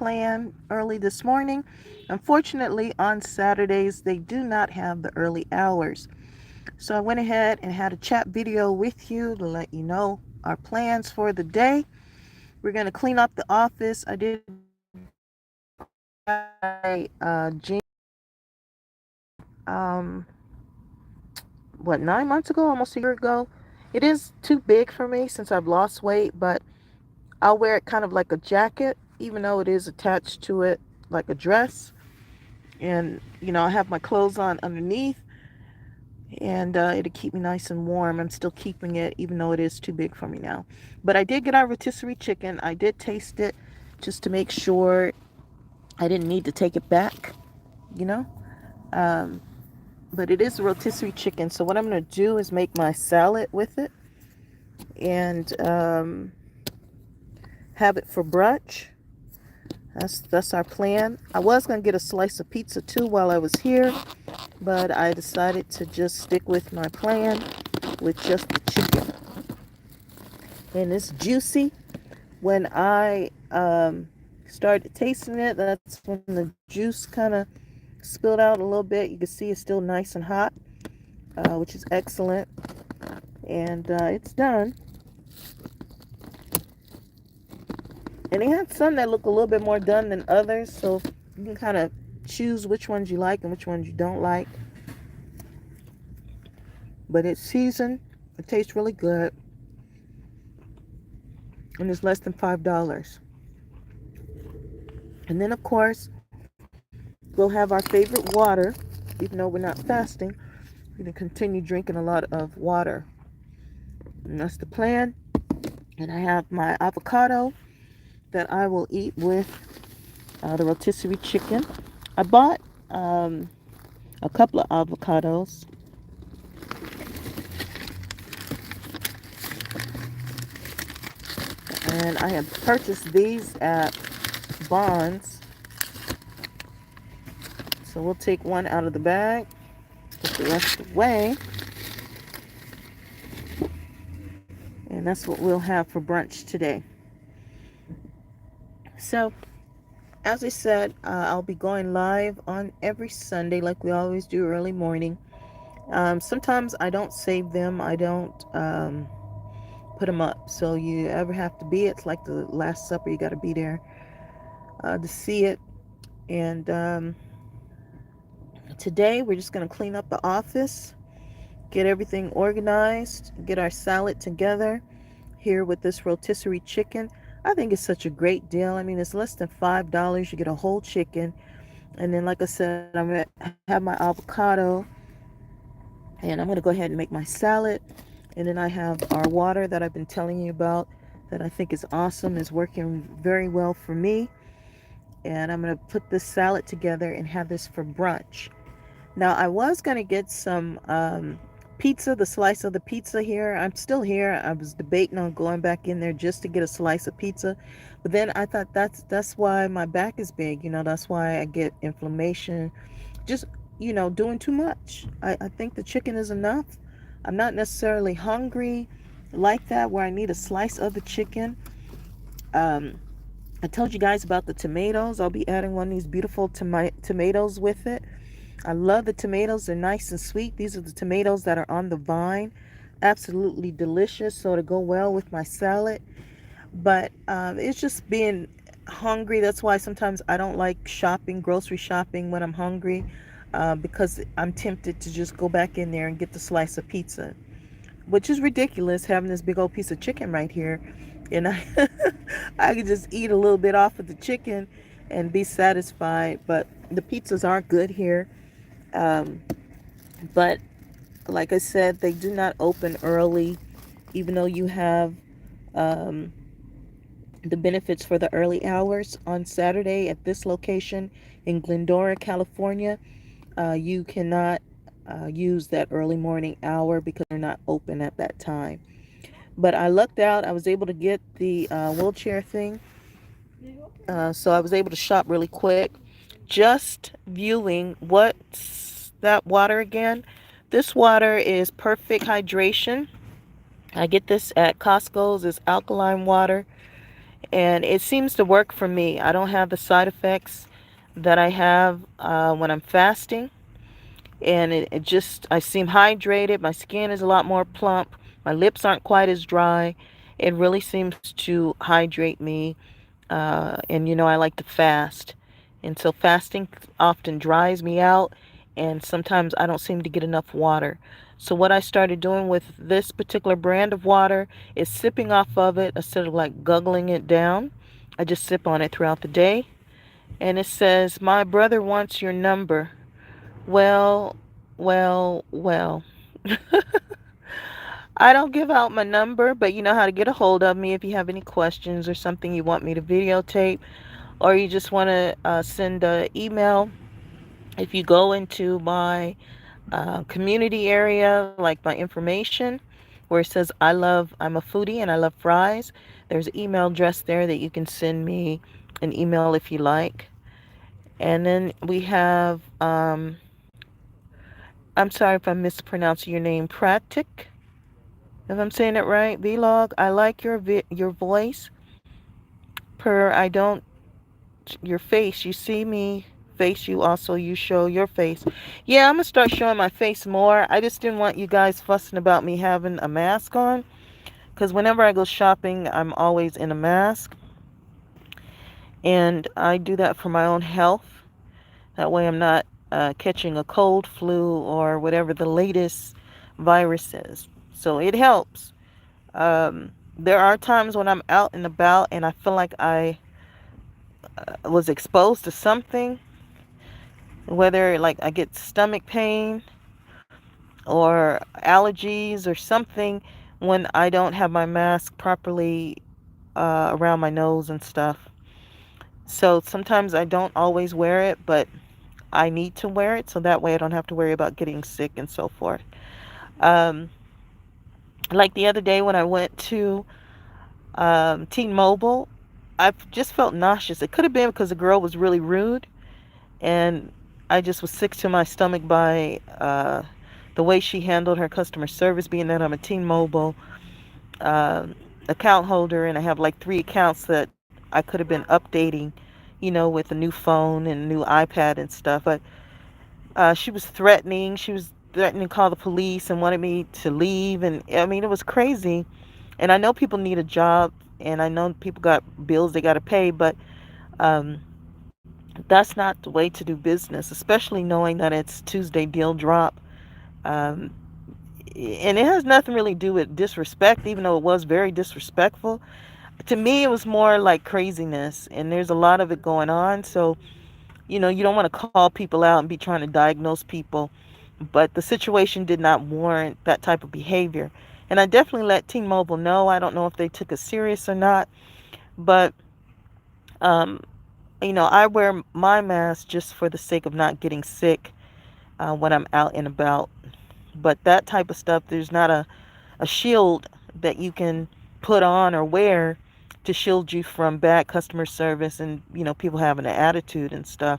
plan early this morning. Unfortunately, on Saturdays, they do not have the early hours. So I went ahead and had a chat video with you to let you know our plans for the day. We're going to clean up the office. I did my jeans, um, 9 months ago, almost a year ago. It is too big for me since I've lost weight, but I'll wear it kind of like a jacket, even though it is attached to it like a dress. And, I have my clothes on underneath, and it'll keep me nice and warm. I'm still keeping it, even though it is too big for me now. But I did get our rotisserie chicken. I did taste it just to make sure I didn't need to take it back, you know. Um, but it is rotisserie chicken. So what I'm going to do is make my salad with it and have it for brunch. That's our plan. I was going to get a slice of pizza too while I was here, but I decided to just stick with my plan with just the chicken. And it's juicy. When I started tasting it, that's when the juice kind of spilled out a little bit. You can see it's still nice and hot, which is excellent. And it's done. And they have some that look a little bit more done than others, so you can kind of choose which ones you like and which ones you don't like. But it's seasoned. It tastes really good. And it's less than $5. And then, of course, we'll have our favorite water. Even though we're not fasting, we're going to continue drinking a lot of water. And that's the plan. And I have my avocado that I will eat with the rotisserie chicken. I bought a couple of avocados. And I have purchased these at Bonds. So we'll take one out of the bag, put the rest away. And that's what we'll have for brunch today. So, as I said, I'll be going live on every Sunday like we always do early morning. Sometimes I don't save them. I don't put them up. So you ever have to be, it's like the Last Supper. You got to be there to see it. And today we're just going to clean up the office, get everything organized, get our salad together here with this rotisserie chicken. I think it's such a great deal. I mean, it's less than $5. You get a whole chicken. And then, like I said, I'm going to have my avocado. And I'm going to go ahead and make my salad. And then I have our water that I've been telling you about that I think is awesome, is working very well for me. And I'm going to put this salad together and have this for brunch. Now, I was going to get some pizza, the slice of the pizza here. I'm still here. I was debating on going back in there just to get a slice of pizza. But then I thought that's why my back is big. That's why I get inflammation. Just, doing too much. I think the chicken is enough. I'm not necessarily hungry like that where I need a slice of the chicken. I told you guys about the tomatoes. I'll be adding one of these beautiful tomatoes with it. I love the tomatoes. They're nice and sweet. These are the tomatoes that are on the vine. Absolutely delicious. So to go well with my salad. But it's just being hungry. That's why sometimes I don't like grocery shopping when I'm hungry. Because I'm tempted to just go back in there and get the slice of pizza. Which is ridiculous, having this big old piece of chicken right here. And I could just eat a little bit off of the chicken and be satisfied. But the pizzas are good here. But like I said, they do not open early, even though you have the benefits for the early hours on Saturday at this location in Glendora, California. You cannot use that early morning hour because they're not open at that time. But I lucked out. I was able to get the wheelchair thing. So I was able to shop really quick. Just viewing what's that water again. This water is perfect hydration. I get this at Costco's. It's alkaline water. and it seems to work for me. I don't have the side effects that I have when I'm fasting, and it just, I seem hydrated. My skin is a lot more plump. My lips aren't quite as dry. It really seems to hydrate me, and I like to fast, and so fasting often dries me out, and sometimes I don't seem to get enough water. So what I started doing with this particular brand of water is sipping off of it instead of like guggling it down. I just sip on it throughout the day, and it says, "My brother wants your number." Well, well. I don't give out my number, but you know how to get a hold of me if you have any questions or something you want me to videotape, or you just want to send an email. If you go into my community area, like my information, where it says I'm a foodie and I love fries, there's an email address there that you can send me an email if you like. And then we have, I'm sorry if I'm mispronouncing your name, Pratik, if I'm saying it right. Vlog, I like your voice. I don't your face. You see me face you also. You show your face. Yeah, I'm gonna start showing my face more. I just didn't want you guys fussing about me having a mask on, because whenever I go shopping, I'm always in a mask, and I do that for my own health. That way, I'm not catching a cold, flu, or whatever the latest virus is. So it helps. There are times when I'm out and about and I feel like I was exposed to something, whether like I get stomach pain or allergies or something, when I don't have my mask properly around my nose and stuff. So sometimes I don't always wear it, but I need to wear it so that way I don't have to worry about getting sick and so forth. Um, like the other day when I went to T-Mobile, I just felt nauseous. It could have been because the girl was really rude, and I just was sick to my stomach by the way she handled her customer service, being that I'm a T-Mobile uh, account holder and I have like 3 accounts that I could have been updating, with a new phone and a new iPad and stuff. But she was threatening. She was threatening to call the police and wanted me to leave. And I mean, it was crazy. And I know people need a job, and I know people got bills they got to pay, but um, that's not the way to do business, especially knowing that it's Tuesday deal drop. Um, and it has nothing really to do with disrespect, even though it was very disrespectful. To me, it was more like craziness, and there's a lot of it going on. So, you don't want to call people out and be trying to diagnose people, but the situation did not warrant that type of behavior. And I definitely let T-Mobile know. I don't know if they took it serious or not, but um, I wear my mask just for the sake of not getting sick when I'm out and about. But that type of stuff, there's not a shield that you can put on or wear to shield you from bad customer service and, people having an attitude and stuff,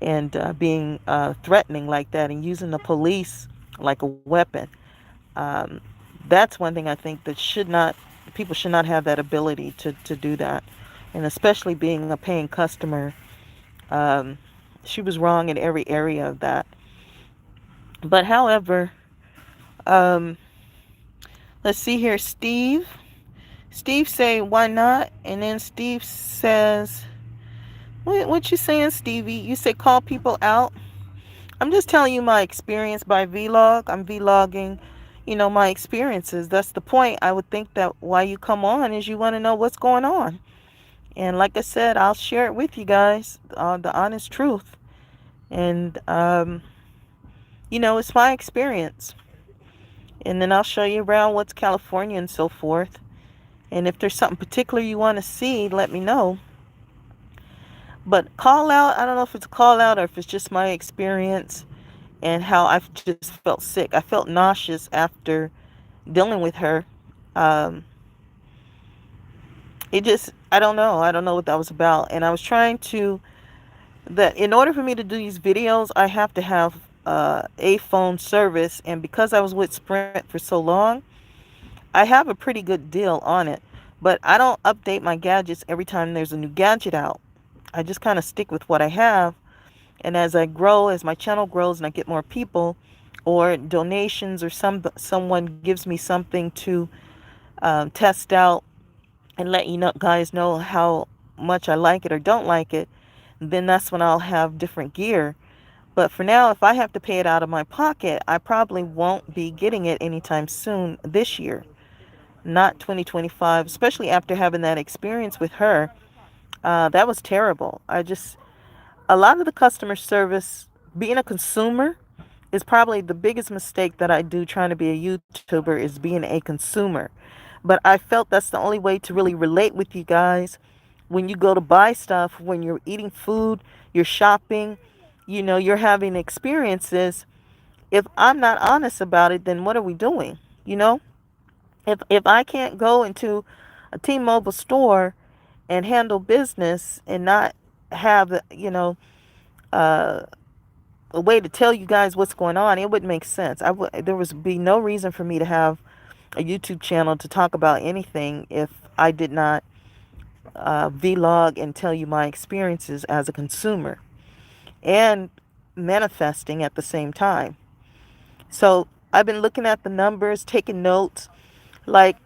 and being threatening like that and using the police like a weapon. Um, that's one thing I think that people should not have that ability to do that. And especially being a paying customer, um, she was wrong in every area of that. But however, um, let's see here, Steve. Steve say, why not? And then Steve says, what you saying, Stevie? You say call people out? I'm just telling you my experience by vlog. I'm vlogging, my experiences. That's the point. I would think that why you come on is you want to know what's going on. And like I said, I'll share it with you guys, the honest truth. And, it's my experience. And then I'll show you around what's California and so forth. And if there's something particular you want to see, let me know. But call out, I don't know if it's a call out or if it's just my experience and how I've just felt sick. I felt nauseous after dealing with her. Um, I don't know. I don't know what that was about. And I was trying to, that in order for me to do these videos, I have to have a phone service. And because I was with Sprint for so long, I have a pretty good deal on it. But I don't update my gadgets every time there's a new gadget out. I just kind of stick with what I have. And as I grow, as my channel grows and I get more people or donations or someone gives me something to test out and let you know guys know how much I like it or don't like it, then that's when I'll have different gear. But for now, if I have to pay it out of my pocket, I probably won't be getting it anytime soon this year, not 2025, especially after having that experience with her. That was terrible. A lot of the customer service, being a consumer, is probably the biggest mistake that I do trying to be a YouTuber is being a consumer. But I felt that's the only way to really relate with you guys when you go to buy stuff, when you're eating food, you're shopping, you're having experiences. If I'm not honest about it, then what are we doing? You know, if I can't go into a T-Mobile store and handle business and not have, uh, a way to tell you guys what's going on, it wouldn't make sense. There would be no reason for me to have a YouTube channel to talk about anything if I did not vlog and tell you my experiences as a consumer and manifesting at the same time. So I've been looking at the numbers, taking notes. Like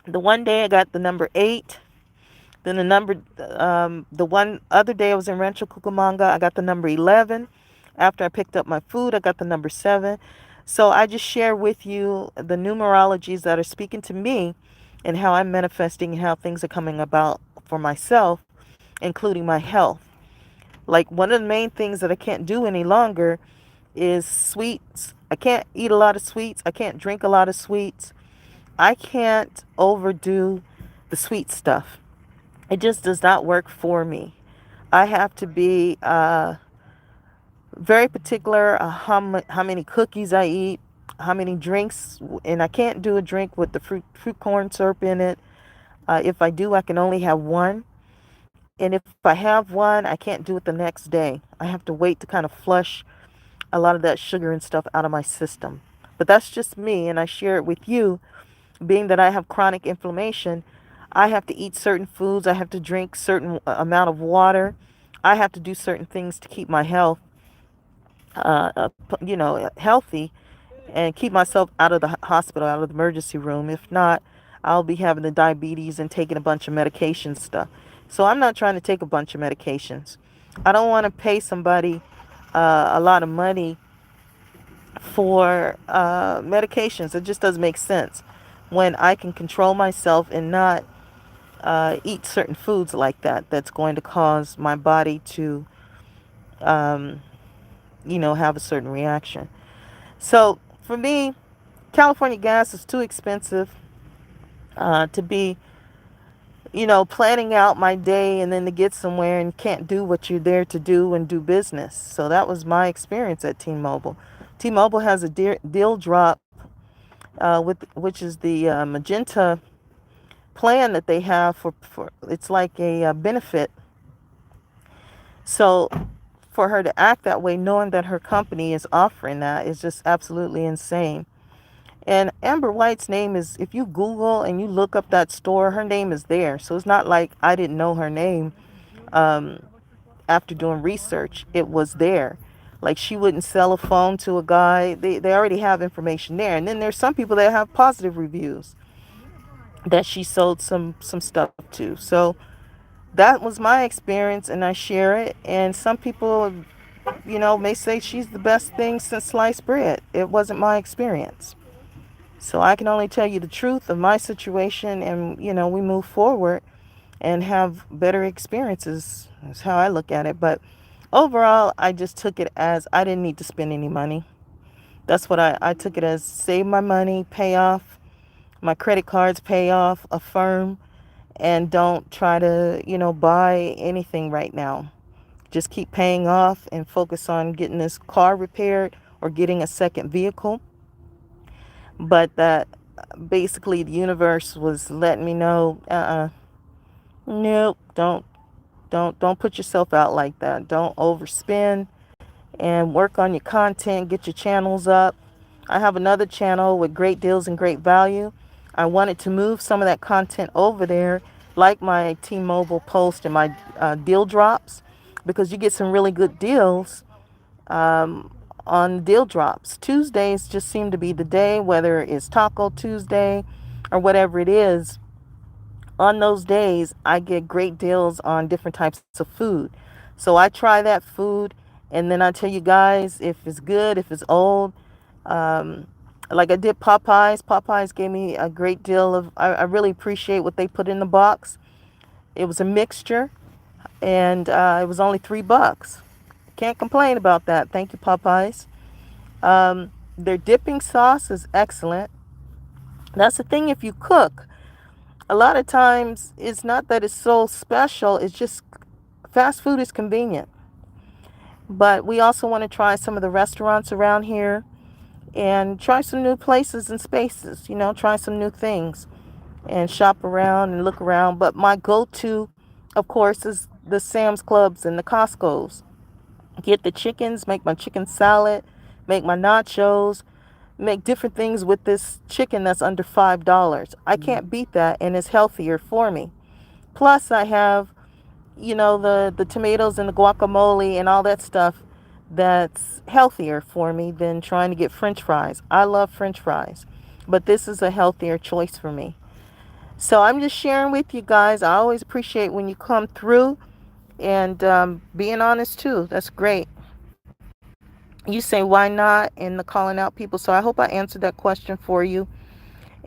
the one day I got the number 8. Then the one other day I was in Rancho Cucamonga, I got the number 11. After I picked up my food, I got the number 7. So I just share with you the numerologies that are speaking to me and how I'm manifesting and how things are coming about for myself, including my health. Like one of the main things that I can't do any longer is sweets. I can't eat a lot of sweets. I can't drink a lot of sweets. I can't overdo the sweet stuff. It just does not work for me. I have to be very particular how many cookies I eat, how many drinks, and I can't do a drink with the fruit corn syrup in it. If I do, I can only have one. And if I have one, I can't do it the next day. I have to wait to kind of flush a lot of that sugar and stuff out of my system. But that's just me, and I share it with you. Being that I have chronic inflammation, I have to eat certain foods. I have to drink certain amount of water. I have to do certain things to keep my health, healthy, and keep myself out of the hospital, out of the emergency room. If not, I'll be having the diabetes and taking a bunch of medication stuff. So I'm not trying to take a bunch of medications. I don't want to pay somebody a lot of money for medications. It just doesn't make sense when I can control myself and not eat certain foods like that. That's going to cause my body to, um, have a certain reaction. So for me, California gas is too expensive to be, planning out my day and then to get somewhere and can't do what you're there to do and do business. So that was my experience at T-Mobile. T-Mobile has a deal drop which is the magenta plan that they have for it's like a benefit. So for her to act that way, knowing that her company is offering that, is just absolutely insane. And Amber White's name is, if you Google and you look up that store, her name is there. So it's not like I didn't know her name um, after doing research. It was there. Like she wouldn't sell a phone to a guy. They already have information there. And then there's some people that have positive reviews that she sold some stuff to. So that was my experience and I share it. And some people, may say she's the best thing since sliced bread. It wasn't my experience. So I can only tell you the truth of my situation and, we move forward and have better experiences. That's how I look at it. But overall, I just took it as I didn't need to spend any money. That's what I took it as: save my money, pay off my credit cards, pay off, affirm, and don't try to, buy anything right now. Just keep paying off and focus on getting this car repaired or getting a second vehicle. But that basically the universe was letting me know, nope, don't put yourself out like that. Don't overspend and work on your content, get your channels up. I have another channel with great deals and great value. I wanted to move some of that content over there, like my T-Mobile post and my deal drops, because you get some really good deals um, on deal drops. Tuesdays just seem to be the day, whether it's Taco Tuesday or whatever it is. On those days, I get great deals on different types of food. So I try that food, and then I tell you guys if it's good, if it's old. Um, like I did Popeyes. Popeyes gave me a great deal of. I really appreciate what they put in the box. It was a mixture, and it was only $3. Can't complain about that. Thank you, Popeyes. Their dipping sauce is excellent. That's the thing. If you cook, a lot of times it's not that it's so special. It's just fast food is convenient. But we also want to try some of the restaurants around here and try some new places and spaces, try some new things and shop around and look around. But my go to, of course, is the Sam's Clubs and the Costco's. Get the chickens, make my chicken salad, make my nachos, make different things with this chicken that's under $5. I can't beat that, and it's healthier for me. Plus, I have the tomatoes and the guacamole and all that stuff that's healthier for me than trying to get french fries. I love french fries, but this is a healthier choice for me. So I'm just sharing with you guys. I always appreciate when you come through and being honest too. That's great. You say why not in the calling out people. So I hope I answered that question for you.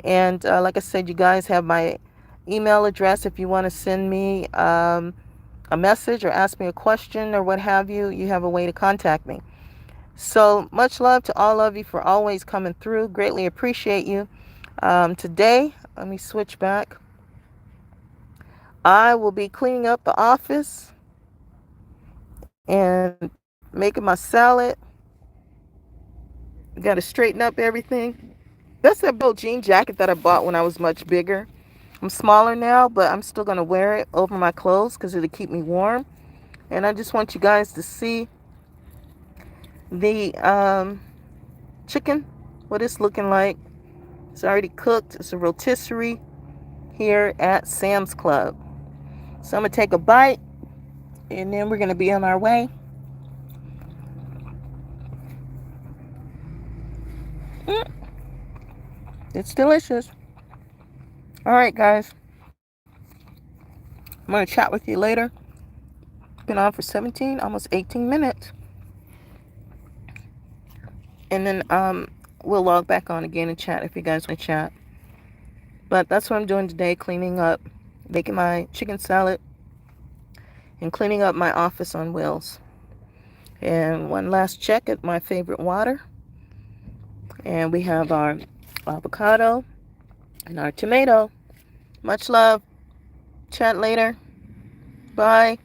And like I said, you guys have my email address if you want to send me a message or ask me a question or what have you. You have a way to contact me. So much love to all of you for always coming through. Greatly appreciate you. Today, let me switch back. I will be cleaning up the office and making my salad. Got to straighten up everything. That's that old jean jacket that I bought when I was much bigger. I'm smaller now, but I'm still going to wear it over my clothes because it'll keep me warm. And I just want you guys to see the chicken, what it's looking like. It's already cooked. It's a rotisserie here at Sam's Club. So I'm going to take a bite, and then we're going to be on our way. It's delicious. All right, guys. I'm going to chat with you later. Been on for 17, almost 18 minutes. And then we'll log back on again and chat if you guys want to chat. But that's what I'm doing today, cleaning up, making my chicken salad, and cleaning up my office on wheels. And one last check at my favorite water. And we have our avocado and our tomato. Much love. Chat later. Bye.